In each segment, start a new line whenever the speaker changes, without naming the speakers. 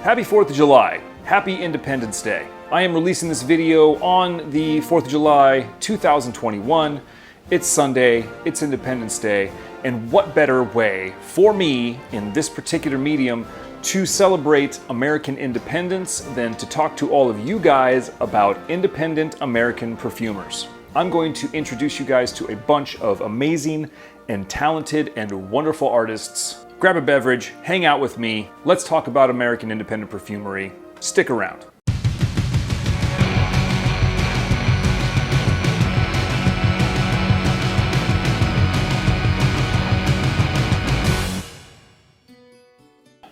Happy 4th of July. Happy Independence Day. I am releasing this video on the 4th of July, 2021. It's Sunday, it's Independence Day, and what better way for me in this particular medium to celebrate American independence than to talk to all of you guys about independent American perfumers. I'm going to introduce you guys to a bunch of amazing and talented and wonderful artists. Grab a beverage, hang out with me. Let's talk about American Independent Perfumery. Stick around.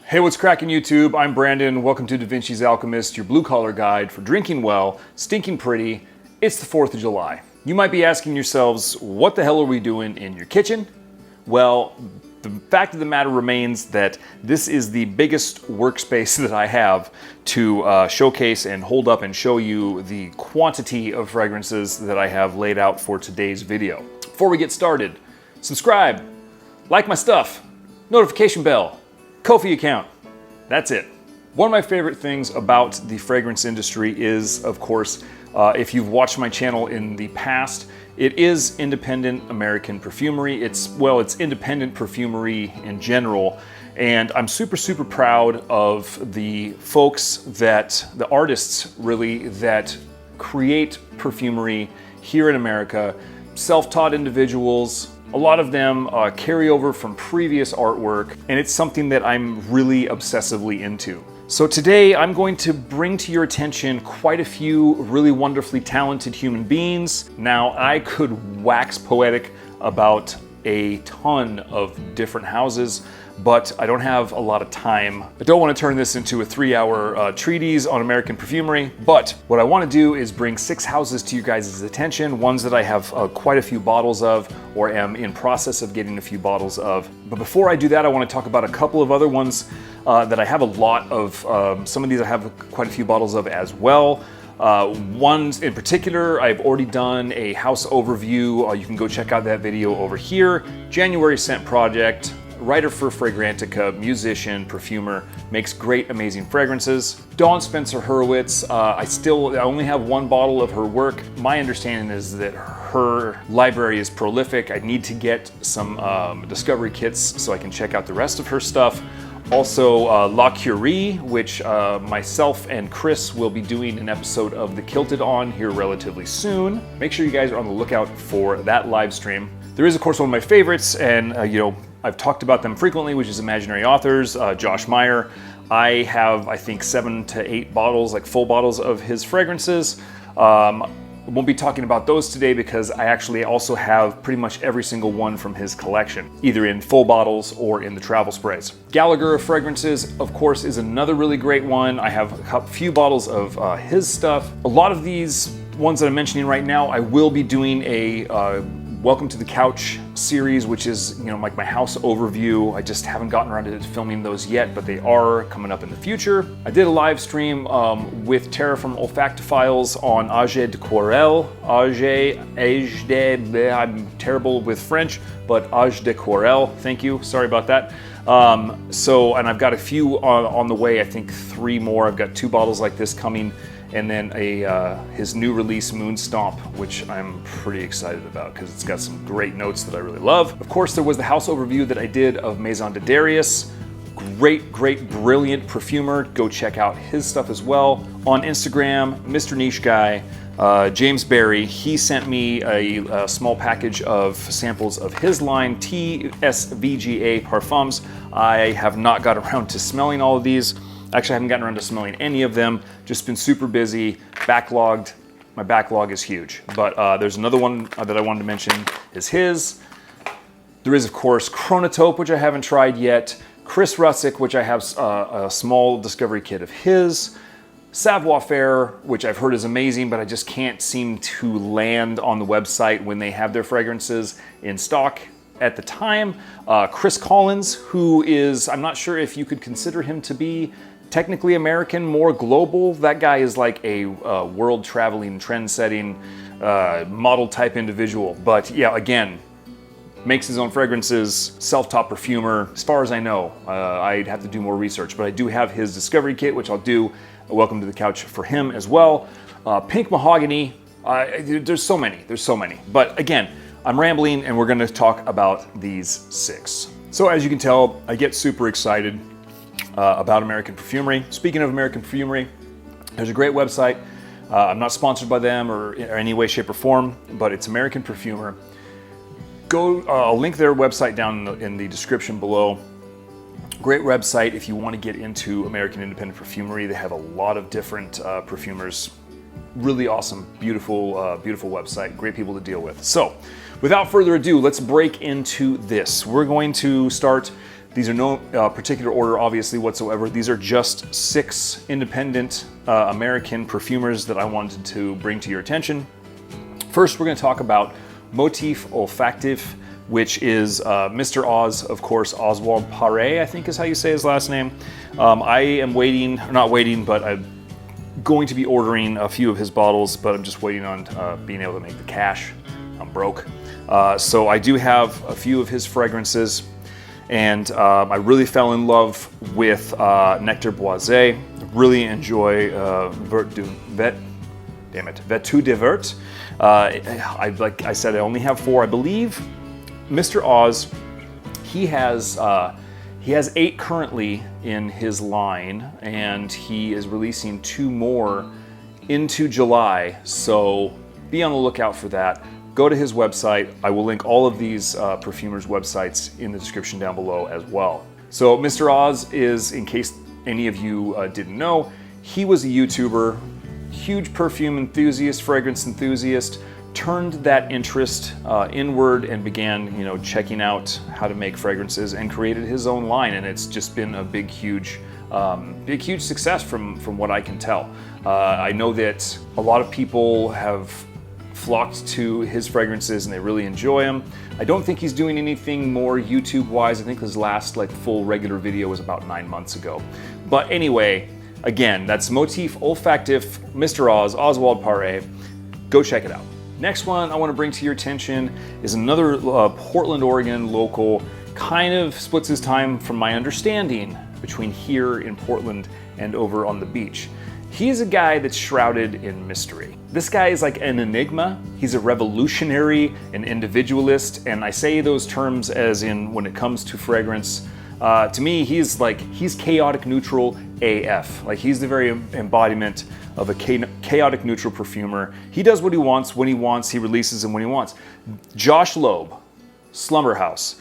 Hey, what's cracking YouTube? I'm Brandon. Welcome to DaVinci's Alchemist, your blue-collar guide for drinking well, stinking pretty. It's the 4th of July. You might be asking yourselves, what the hell are we doing in your kitchen? Well, the fact of the matter remains that this is the biggest workspace that I have to showcase and hold up and show you the quantity of fragrances that I have laid out for today's video. Before we get started, subscribe, like my stuff, notification bell, Ko-fi account. That's it. One of my favorite things about the fragrance industry is, of course, if you've watched my channel in the past, it is independent American perfumery. It's independent perfumery in general. And I'm super proud of the folks the artists really, that create perfumery here in America, self-taught individuals. A lot of them carry over from previous artwork, and it's something that I'm really obsessively into. So today I'm going to bring to your attention quite a few really wonderfully talented human beings. Now, I could wax poetic about a ton of different houses, but I don't have a lot of time. I don't want to turn this into a 3-hour treatise on American perfumery, but what I want to do is bring 6 houses to you guys' attention, ones that I have quite a few bottles of or am in process of getting a few bottles of. But before I do that, I want to talk about a couple of other ones that I have a lot of. Some of these I have quite a few bottles of as well. Ones in particular, I've already done a house overview. You can go check out that video over here. January Scent Project. Writer for Fragrantica, musician, perfumer, makes great, amazing fragrances. Dawn Spencer Hurwitz, I only have one bottle of her work. My understanding is that her library is prolific. I need to get some discovery kits so I can check out the rest of her stuff. Also, La Curie, which myself and Chris will be doing an episode of The Kilted on here relatively soon. Make sure you guys are on the lookout for that live stream. There is, of course, one of my favorites, and I've talked about them frequently, which is Imaginary Authors, Shawn Maher. I have, I think, 7 to 8 bottles, like full bottles of his fragrances. I won't be talking about those today because I actually also have pretty much every single one from his collection, either in full bottles or in the travel sprays. Gallagher of Fragrances, of course, is another really great one. I have a few bottles of his stuff. A lot of these ones that I'm mentioning right now, I will be doing a Welcome to the Couch series, which is, like my house overview. I just haven't gotten around to filming those yet, but they are coming up in the future. I did a live stream with Tara from Olfactophiles on Age de Quarel. I'm terrible with French, but Age de Quarel, thank you, sorry about that. And I've got a few on the way, I think 3 more. I've got 2 bottles like this coming, and then his new release, Moonstomp, which I'm pretty excited about because it's got some great notes that I really love. Of course, there was the house overview that I did of Maison de Darius. Great, brilliant perfumer. Go check out his stuff as well. On Instagram, Mr. Niche Guy, James Barry, he sent me a small package of samples of his line, TSVGA Parfums. I have not got around to smelling all of these. Actually, I haven't gotten around to smelling any of them. Just been super busy, backlogged. My backlog is huge. But there's another one that I wanted to mention is his. There is, of course, Chronotope, which I haven't tried yet. Chris Russick, which I have a small discovery kit of his. Savoir Faire, which I've heard is amazing, but I just can't seem to land on the website when they have their fragrances in stock at the time. Chris Collins, who is, I'm not sure if you could consider him to be technically American, more global. That guy is like a world traveling, trend setting model type individual. But yeah, again, makes his own fragrances, self-taught perfumer. As far as I know, I'd have to do more research, but I do have his discovery kit, which I'll do a welcome to the couch for him as well. Pink mahogany, there's so many. But again, I'm rambling and we're gonna talk about these 6. So as you can tell, I get super excited about American Perfumery. Speaking of American Perfumery, there's a great website. I'm not sponsored by them or in any way, shape, or form, but it's American Perfumer. I'll link their website down in the description below. Great website if you want to get into American Independent Perfumery. They have a lot of different perfumers. Really awesome, beautiful, beautiful website. Great people to deal with. So, without further ado, let's break into this. We're going to start. These are no particular order, obviously, whatsoever. These are just 6 independent American perfumers that I wanted to bring to your attention. First, we're going to talk about Motif Olfactif, which is Mr. Oz, of course, Oswald Paré, I think is how you say his last name. I am waiting, not waiting, but I'm going to be ordering a few of his bottles, but I'm just waiting on being able to make the cash. I'm broke. So I do have a few of his fragrances, and I really fell in love with Nectar Boisé. Really enjoy Vetu de Vert. Like I said, I only have 4. I believe Mr. Oz, he has 8 currently in his line, and he is releasing 2 more into July. So be on the lookout for that. Go to his website. I will link all of these perfumers' websites in the description down below as well. So Mr. Oz is, in case any of you didn't know, he was a YouTuber, huge perfume enthusiast, fragrance enthusiast, turned that interest inward and began, checking out how to make fragrances and created his own line. And it's just been a big, huge success from what I can tell. I know that a lot of people have flocked to his fragrances and they really enjoy them. I don't think he's doing anything more YouTube-wise. I think his last full regular video was about 9 months ago. But anyway, again, that's Motif Olfactif, Mr. Oz, Oswald Paré. Go check it out. Next one I want to bring to your attention is another Portland, Oregon local. Kind of splits his time, from my understanding, between here in Portland and over on the beach. He's a guy that's shrouded in mystery. This guy is like an enigma. He's a revolutionary, an individualist, and I say those terms as in when it comes to fragrance. To me, he's chaotic neutral AF. Like, he's the very embodiment of a chaotic neutral perfumer. He does what he wants, when he wants, he releases them when he wants. Josh Loeb, Slumber House.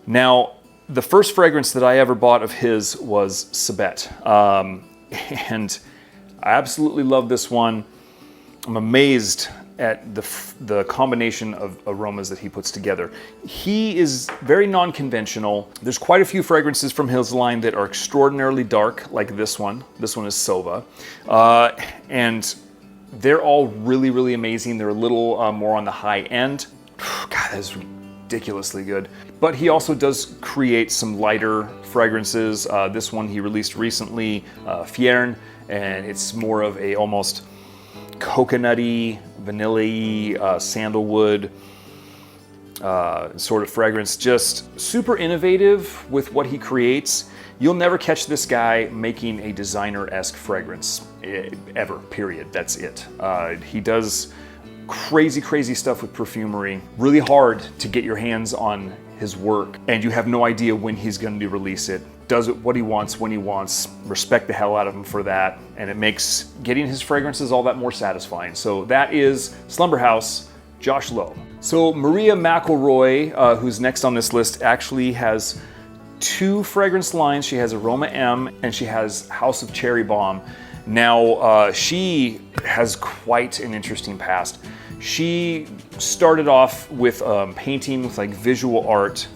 Now, the first fragrance that I ever bought of his was Sabet. And I absolutely love this one. I'm amazed at the combination of aromas that he puts together. He is very non-conventional. There's quite a few fragrances from his line that are extraordinarily dark, like this one. This one is Sova. And they're all really, really amazing. They're a little more on the high end. God, that is ridiculously good. But he also does create some lighter fragrances. This one he released recently, Fierne, and it's more of a almost coconutty, vanilla-y, sandalwood sort of fragrance. Just super innovative with what he creates. You'll never catch this guy making a designer-esque fragrance, ever, period. That's it. He does crazy, crazy stuff with perfumery. Really hard to get your hands on his work, and you have no idea when he's going to release it. Does it what he wants, when he wants. Respect the hell out of him for that, and it makes getting his fragrances all that more satisfying. So that is Slumber House, Josh Loeb. So Maria McElroy, who's next on this list, actually has 2 fragrance lines. She has Aroma M and she has House of Cherry Bomb. Now, she has quite an interesting past. She started off with painting with visual art.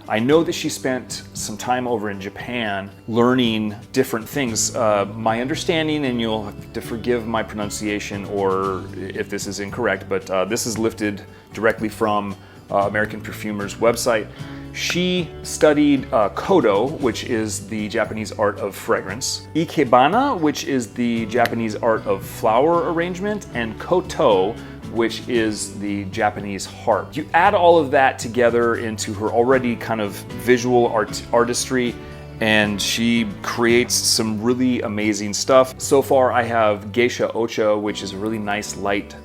I know that she spent some time over in Japan learning different things. My understanding, and you'll have to forgive my pronunciation or if this is incorrect, but this is lifted directly from American Perfumer's website. She studied Kodo, which is the Japanese art of fragrance, Ikebana, which is the Japanese art of flower arrangement, and Koto, which is the Japanese harp. You add all of that together into her already kind of visual artistry, and she creates some really amazing stuff. So far I have Geisha Ocha, which is a really nice light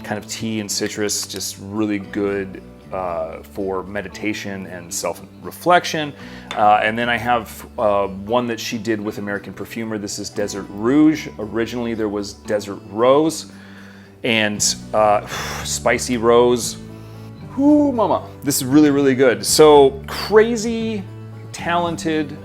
kind of tea and citrus, just really good for meditation and self-reflection. And then I have one that she did with American Perfumer. This is Desert Rouge. Originally there was Desert Rose and Spicy Rose. Ooh, mama. This is really, really good. So crazy, talented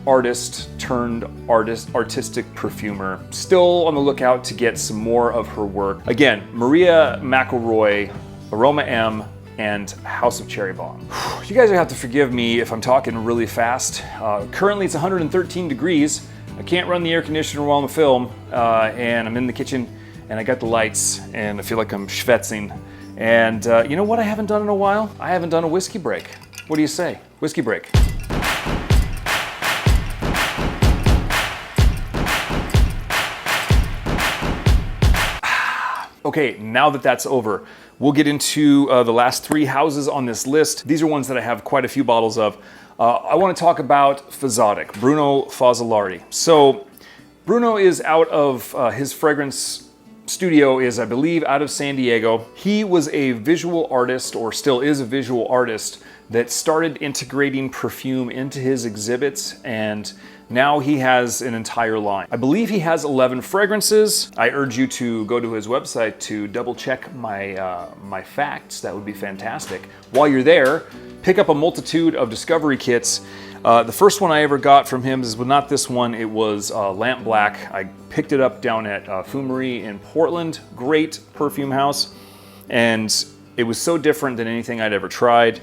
artist turned artistic perfumer. Still on the lookout to get some more of her work. Again, Maria McElroy, Aroma M, and House of Cherry Bomb. You guys have to forgive me if I'm talking really fast. Currently it's 113 degrees. I can't run the air conditioner while I'm film, and I'm in the kitchen and I got the lights and I feel like I'm schwitzing. And you know what I haven't done in a while? I haven't done a whiskey break. What do you say? Whiskey break. Okay, now that that's over, we'll get into the last three houses on this list. These are ones that I have quite a few bottles of. I want to talk about Fazolic, Bruno Fazolari. So Bruno is out of his fragrance studio is, I believe, out of San Diego. He was a visual artist, or still is a visual artist, that started integrating perfume into his exhibits, and now he has an entire line. I believe he has 11 fragrances. I urge you to go to his website to double check my facts. That would be fantastic. While you're there, pick up a multitude of discovery kits. The first one I ever got from him is, well, not this one, it was Lamp Black. I picked it up down at Perfumery in Portland. Great perfume house. And it was so different than anything I'd ever tried.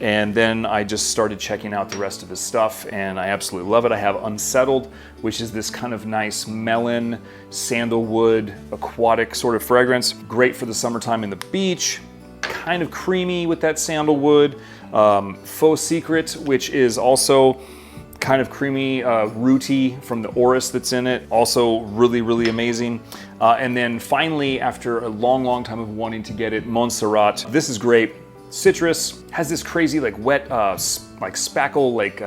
And then I just started checking out the rest of his stuff, and I absolutely love it. I have Unsettled, which is this kind of nice melon, sandalwood, aquatic sort of fragrance. Great for the summertime in the beach. Kind of creamy with that sandalwood. Faux Secret, which is also kind of creamy, rooty from the orris that's in it. Also really, really amazing. And then finally, after a long, long time of wanting to get it, Montserrat. This is great. Citrus, has this crazy like wet, like spackle, like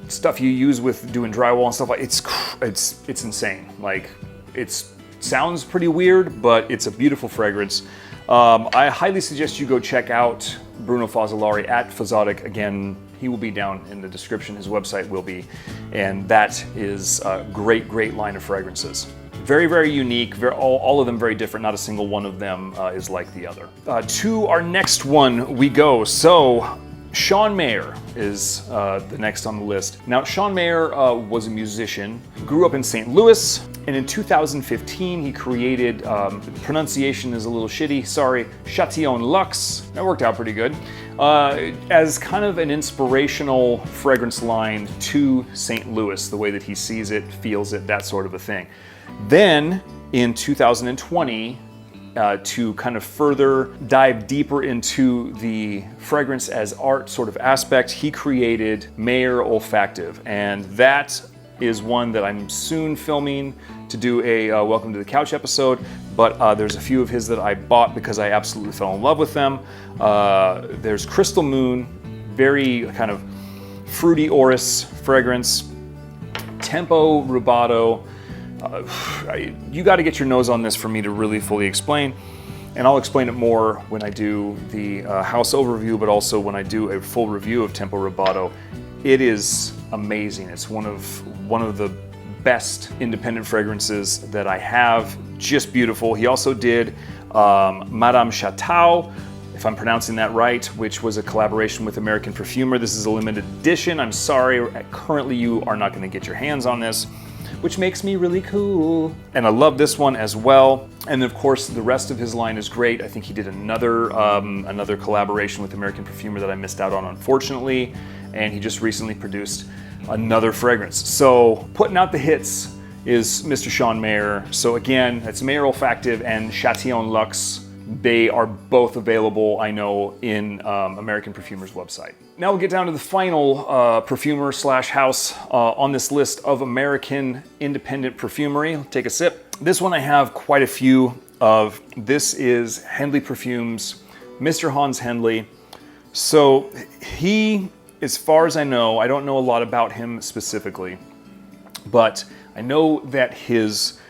stuff you use with doing drywall and stuff like. It's insane. Like it sounds pretty weird, but it's a beautiful fragrance. I highly suggest you go check out Bruno Fazolari at Fazolic. Again, he will be down in the description. His website will be, and that is a great, great line of fragrances. Very, very unique, all of them very different. Not a single one of them is like the other. To our next one we go. So Shawn Maher is the next on the list. Now, Shawn Maher was a musician, grew up in St. Louis, and in 2015 he created, pronunciation is a little shitty, sorry, Châtillon Luxe. That worked out pretty good. As kind of an inspirational fragrance line to St. Louis, the way that he sees it, feels it, that sort of a thing. Then in 2020, to kind of further dive deeper into the fragrance as art sort of aspect, he created Maher Olfactif, and that is one that I'm soon filming to do a Welcome to the Couch episode, but there's a few of his that I bought because I absolutely fell in love with them. There's Crystal Moon, very kind of fruity orris fragrance. Tempo Rubato. You got to get your nose on this for me to really fully explain, and I'll explain it more when I do the house overview, but also when I do a full review of Tempo Rubato. It is amazing. It's one of the best independent fragrances that I have. Just beautiful. He also did Madame Chateau, if I'm pronouncing that right, which was a collaboration with American Perfumer. This is a limited edition. I'm sorry, currently you are not going to get your hands on this, which makes me really cool. And I love this one as well. And of course, the rest of his line is great. I think he did another collaboration with American Perfumer that I missed out on, unfortunately. And he just recently produced another fragrance. So putting out the hits is Mr. Shawn Maher. So again, it's Maher Olfactif and Châtillon Luxe. They are both available, I know, in American Perfumer's website. Now we'll get down to the final perfumer slash house on this list of American Independent Perfumery. Take a sip. This one I have quite a few of this is Henley Perfumes, Mr. Hans Henley. So he, as far as I know, I don't know a lot about him specifically, but I know that his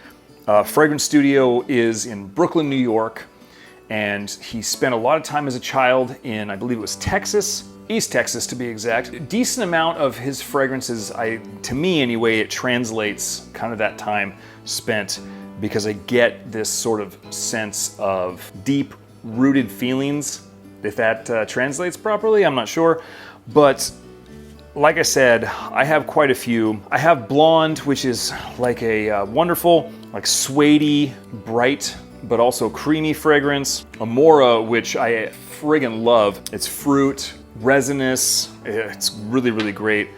fragrance studio is in Brooklyn, New York, and he spent a lot of time as a child in, I believe it was Texas, East Texas to be exact. A decent amount of his fragrances, to me anyway, it translates kind of that time spent, because I get this sort of sense of deep rooted feelings. If that translates properly, I'm not sure. But like I said, I have quite a few. I have Blonde, which is like a wonderful, like suede-y, bright, but also creamy fragrance. Amora, which I friggin' love. It's fruit, resinous. It's really, really great.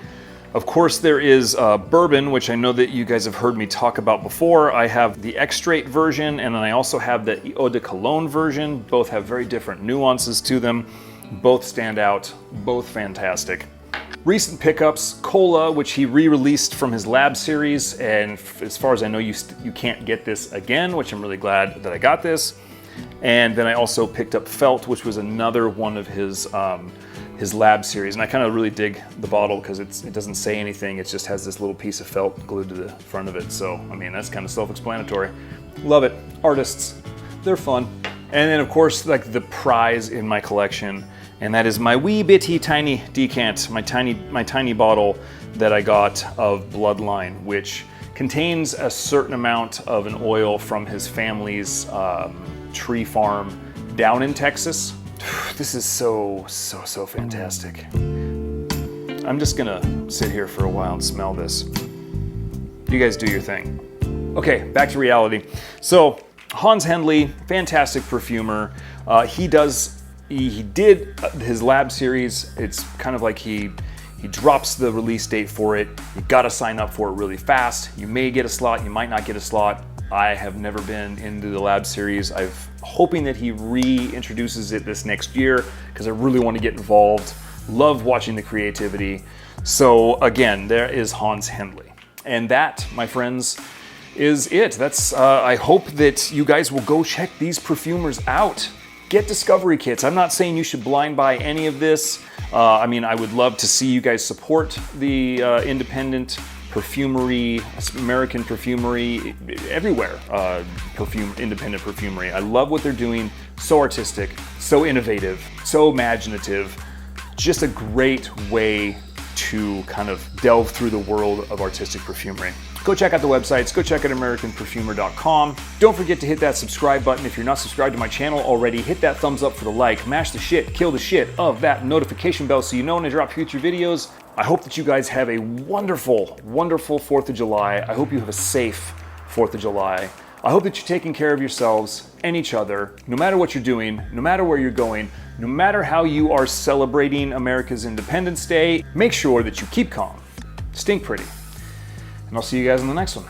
Of course, there is bourbon, which I know that you guys have heard me talk about before. I have the extrait version, and then I also have the Eau de Cologne version. Both have very different nuances to them. Both stand out, both fantastic. Recent pickups, Cola, which he re-released from his Lab series, and as far as I know, you can't get this again, which I'm really glad that I got this. And then I also picked up Felt, which was another one of his Lab series, and I kind of really dig the bottle because it doesn't say anything. It just has this little piece of felt glued to the front of it. So, I mean, that's kind of self-explanatory. Love it. Artists, they're fun. And then, of course, like the prize in my collection, and that is my wee bitty tiny decant, my tiny bottle that I got of Bloodline, which contains a certain amount of an oil from his family's tree farm down in Texas. This is so fantastic. I'm just gonna sit here for a while and smell this. You guys do your thing. Okay, back to reality. So, Hans Henley, fantastic perfumer. He did his Lab series. It's kind of like he drops the release date for it. You gotta sign up for it really fast. You may get a slot, you might not get a slot. I have never been into the Lab series. I'm hoping that he reintroduces it this next year because I really want to get involved. Love watching the creativity. So again, there is Hans Henley. And that, my friends, is it. That's. I hope that you guys will go check these perfumers out. Get discovery kits. I'm not saying you should blind buy any of this. I mean, I would love to see you guys support the independent perfumery, American perfumery, everywhere. Independent perfumery. I love what they're doing. So artistic, so innovative, so imaginative. Just a great way to kind of delve through the world of artistic perfumery. Go check out the websites, go check out AmericanPerfumer.com. Don't forget to hit that subscribe button. If you're not subscribed to my channel already, hit that thumbs up for the like, mash the shit, kill the shit of that notification bell so you know when I drop future videos. I hope that you guys have a wonderful, wonderful 4th of July. I hope you have a safe 4th of July. I hope that you're taking care of yourselves and each other, no matter what you're doing, no matter where you're going, no matter how you are celebrating America's Independence Day. Make sure that you keep calm, stink pretty, and I'll see you guys in the next one.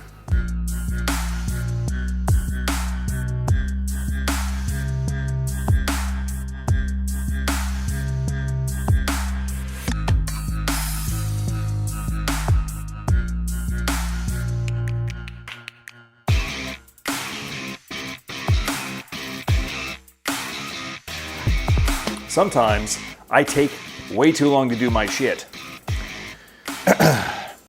Sometimes I take way too long to do my shit.